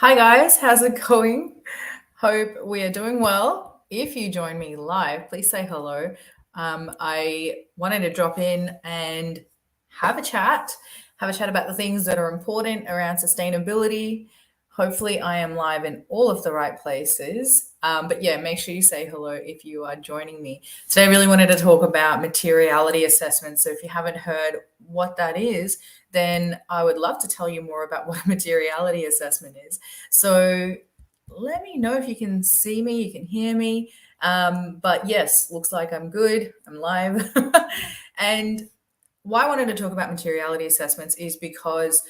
Hi guys, how's it going? Hope we are doing well. If you join me live, please say hello. I wanted to drop in and have a chat, about the things that are important around sustainability. Hopefully, I am live in all of the right places. But yeah, make sure you say hello if you are joining me. Today, I really wanted to talk about materiality assessment. So if you haven't heard what that is, then I would love to tell you more about what a materiality assessment is. So let me know if you can see me, you can hear me. But yes, looks like I'm good. I'm live. And why I wanted to talk about materiality assessments is because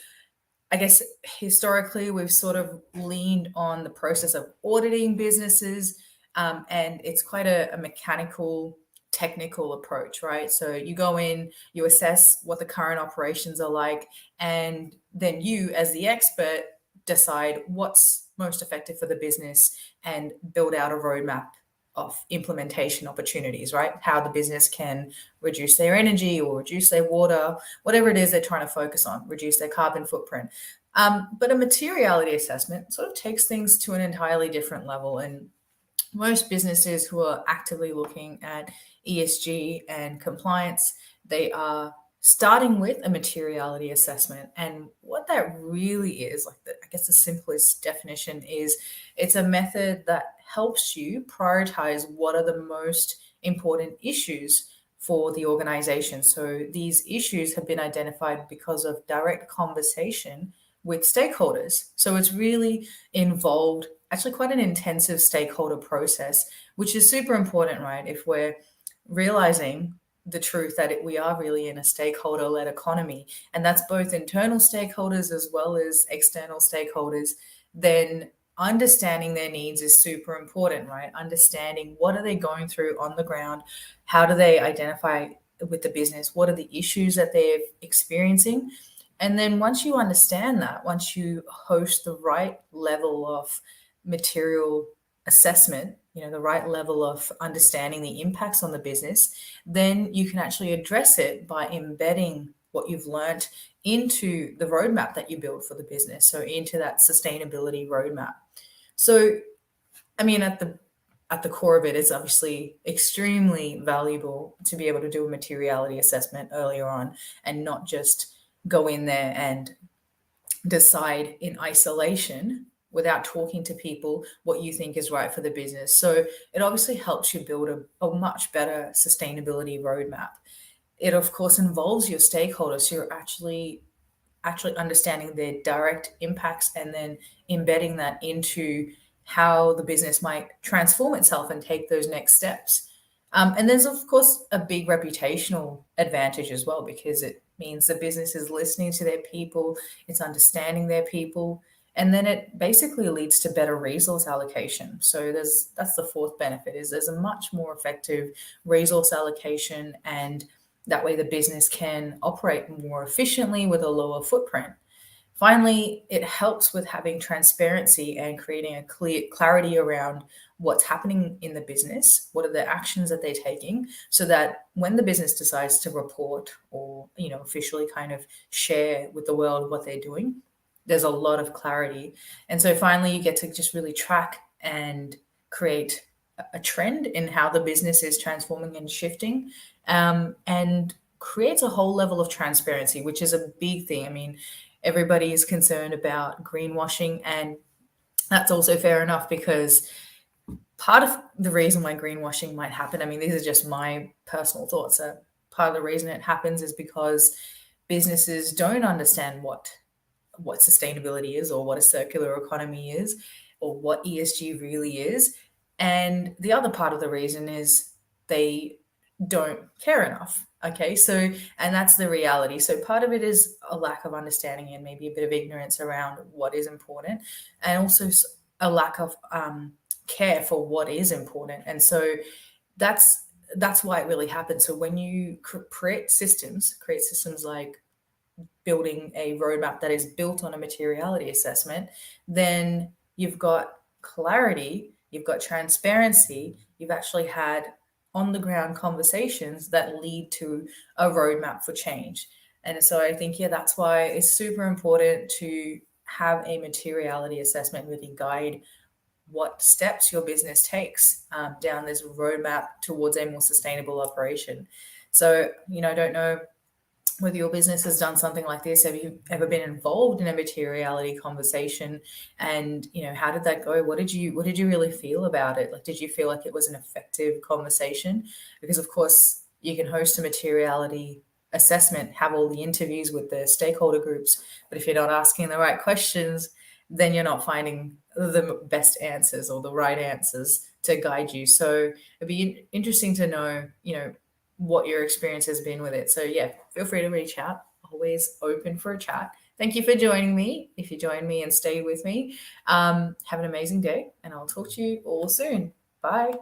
I guess historically we've sort of leaned on the process of auditing businesses, and it's quite a mechanical, technical approach, right? So you go in, you assess what the current operations are like, and then you, as the expert, decide what's most effective for the business and build out a roadmap of implementation opportunities, right? How the business can reduce their energy or reduce their water, whatever it is they're trying to focus on, reduce their carbon footprint. But a materiality assessment sort of takes things to an entirely different level. And most businesses who are actively looking at ESG and compliance, they are starting with a materiality assessment. And what that really is, I guess the simplest definition is it's a method that helps you prioritize what are the most important issues for the organization. So these issues have been identified because of direct conversation with stakeholders. So it's really involved actually quite an intensive stakeholder process, which is super important, right? If we're realizing the truth that we are really in a stakeholder-led economy, and that's both internal stakeholders as well as external stakeholders, then understanding their needs is super important, right? Understanding what are they going through on the ground, how do they identify with the business, what are the issues that they're experiencing, and then once you understand that, once you host the right level of material assessment, the right level of understanding the impacts on the business, then you can actually address it by embedding what you've learned into the roadmap that you build for the business. So into that sustainability roadmap. So, I mean, at the core of it, it's obviously extremely valuable to be able to do a materiality assessment earlier on and not just go in there and decide in isolation without talking to people what you think is right for the business. So it obviously helps you build a much better sustainability roadmap. It of course involves your stakeholders. So you're actually understanding their direct impacts and then embedding that into how the business might transform itself and take those next steps. And there's, of course, a big reputational advantage as well, because it means the business is listening to their people, it's understanding their people, and then it basically leads to better resource allocation. So that's the fourth benefit, is there's a much more effective resource allocation, and that way the business can operate more efficiently with a lower footprint. Finally, it helps with having transparency and creating a clear clarity around what's happening in the business, what are the actions that they're taking, so that when the business decides to report or officially kind of share with the world what they're doing, there's a lot of clarity. And so finally, you get to just really track and create a trend in how the business is transforming and shifting, and creates a whole level of transparency, which is a big thing. I mean, everybody is concerned about greenwashing, and that's also fair enough, because part of the reason why greenwashing might happen, I mean, these are just my personal thoughts. Part of the reason it happens is because businesses don't understand what sustainability is, or what a circular economy is, or what ESG really is. And the other part of the reason is they don't care enough. Okay, so, and that's the reality. So part of it is a lack of understanding and maybe a bit of ignorance around what is important, and also a lack of care for what is important. And so that's why it really happens. So when you create systems like building a roadmap that is built on a materiality assessment, then you've got clarity, you've got transparency, you've actually had on the ground conversations that lead to a roadmap for change. And so I think, yeah, that's why it's super important to have a materiality assessment really guide what steps your business takes down this roadmap towards a more sustainable operation. So, I don't know whether your business has done something like this. Have you ever been involved in a materiality conversation? And how did that go? What did you really feel about it? Like, did you feel like it was an effective conversation? Because of course you can host a materiality assessment, have all the interviews with the stakeholder groups, but if you're not asking the right questions, then you're not finding the best answers or the right answers to guide you. So it'd be interesting to know, what your experience has been with it. So yeah, feel free to reach out. Always open for a chat. Thank you for joining me. If you join me and stay with me, have an amazing day, and I'll talk to you all soon. Bye.